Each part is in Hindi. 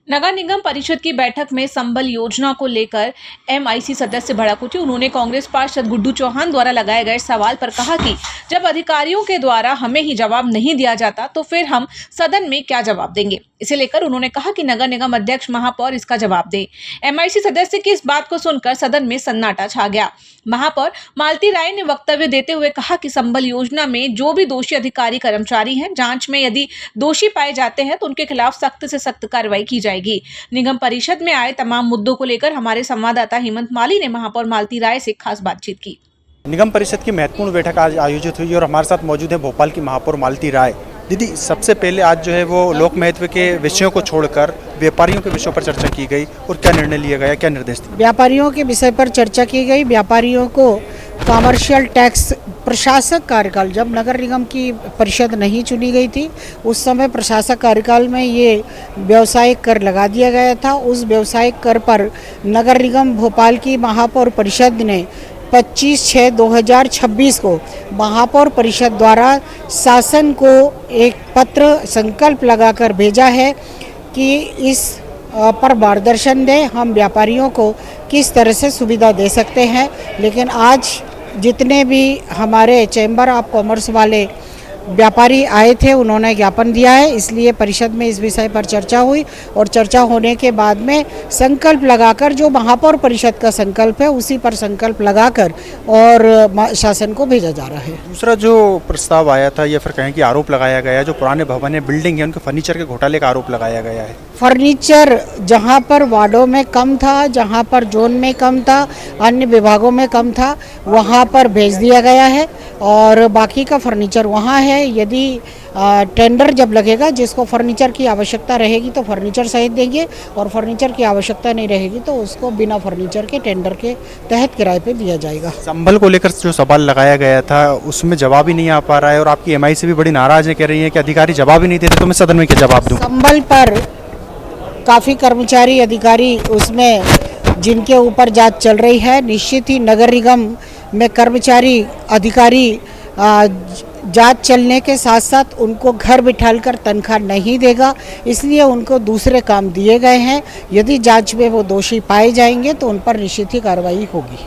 नगर निगम परिषद की बैठक में संबल योजना को लेकर एमआईसी सदस्य भड़क उठे। उन्होंने कांग्रेस पार्षद गुड्डू चौहान द्वारा लगाए गए सवाल पर कहा कि जब अधिकारियों के द्वारा हमें ही जवाब नहीं दिया जाता तो फिर हम सदन में क्या जवाब देंगे। इसे लेकर उन्होंने कहा कि नगर निगम अध्यक्ष महापौर इसका जवाब दे। एमआईसी सदस्य की इस बात को सुनकर सदन में सन्नाटा छा गया। महापौर मालती राय ने वक्तव्य देते हुए कहा कि संबल योजना में जो भी दोषी अधिकारी कर्मचारी हैं, जांच में यदि दोषी पाए जाते हैं तो उनके खिलाफ सख्त से सख्त कार्रवाई की जाएगी। निगम परिषद में आए तमाम मुद्दों को लेकर हमारे संवाददाता हेमंत माली ने महापौर मालती राय से खास बातचीत की। निगम परिषद की महत्वपूर्ण बैठक आज आयोजित हुई और हमारे साथ मौजूद है भोपाल की महापौर मालती राय। दीदी, सबसे पहले आज जो है वो लोक महत्व के विषयों को छोड़कर व्यापारियों के विषयों पर चर्चा की गई और क्या निर्णय लिया गया, क्या निर्देश दिए? व्यापारियों के विषय पर चर्चा की गई। व्यापारियों को कमर्शियल टैक्स प्रशासक कार्यकाल, जब नगर निगम की परिषद नहीं चुनी गई थी उस समय प्रशासक कार्यकाल में ये व्यावसायिक कर लगा दिया गया था। उस व्यावसायिक कर पर नगर निगम भोपाल की महापौर परिषद ने 25/6/2026 को महापौर परिषद द्वारा शासन को एक पत्र संकल्प लगाकर भेजा है कि इस पर मार्गदर्शन दें, हम व्यापारियों को किस तरह से सुविधा दे सकते हैं। लेकिन आज जितने भी हमारे चैम्बर ऑफ कॉमर्स वाले व्यापारी आए थे उन्होंने ज्ञापन दिया है, इसलिए परिषद में इस विषय पर चर्चा हुई और चर्चा होने के बाद में संकल्प लगाकर जो महापौर परिषद का संकल्प है उसी पर संकल्प लगाकर और शासन को भेजा जा रहा है। दूसरा जो प्रस्ताव आया था या फिर कहें कि आरोप लगाया गया है, जो पुराने भवन है, बिल्डिंग है, उनके फर्नीचर के घोटाले का आरोप लगाया गया है। फर्नीचर जहां पर वार्डों में कम था, जहां पर जोन में कम था, अन्य विभागों में कम था, वहां पर भेज दिया गया है और बाकी का फर्नीचर वहां है। यदि टेंडर जब लगेगा, जिसको फर्नीचर की आवश्यकता रहेगी तो फर्नीचर सहित देंगे और फर्नीचर की आवश्यकता नहीं रहेगी तो उसको बिना फर्नीचर के टेंडर के तहत किराए पे दिया जाएगा। संबल को लेकर जो सवाल लगाया गया था उसमें जवाब ही नहीं आ पा रहा है और आपकी एमआईसी भी बड़ी नाराज है, कह रही है कि अधिकारी जवाब ही नहीं देते तो मैं सदन में क्या जवाब दूं? संबल पर काफ़ी कर्मचारी अधिकारी उसमें जिनके ऊपर जांच चल रही है, निश्चित ही नगर निगम में कर्मचारी अधिकारी जांच चलने के साथ साथ उनको घर बिठाकर तनख्वाह नहीं देगा, इसलिए उनको दूसरे काम दिए गए हैं। यदि जांच में वो दोषी पाए जाएंगे तो उन पर निश्चित ही कार्रवाई होगी।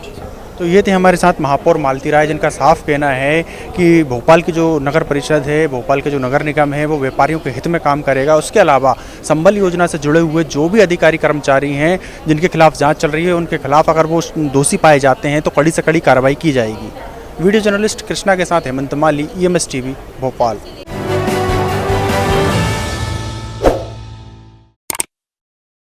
तो ये थे हमारे साथ महापौर मालती राय, जिनका साफ कहना है कि भोपाल की जो नगर परिषद है, भोपाल के जो नगर निगम है वो व्यापारियों के हित में काम करेगा। उसके अलावा संबल योजना से जुड़े हुए जो भी अधिकारी कर्मचारी हैं जिनके खिलाफ जांच चल रही है उनके खिलाफ अगर वो दोषी पाए जाते हैं तो कड़ी से कड़ी कार्रवाई की जाएगी। वीडियो जर्नलिस्ट कृष्णा के साथ हेमंत माली, EMS TV, भोपाल।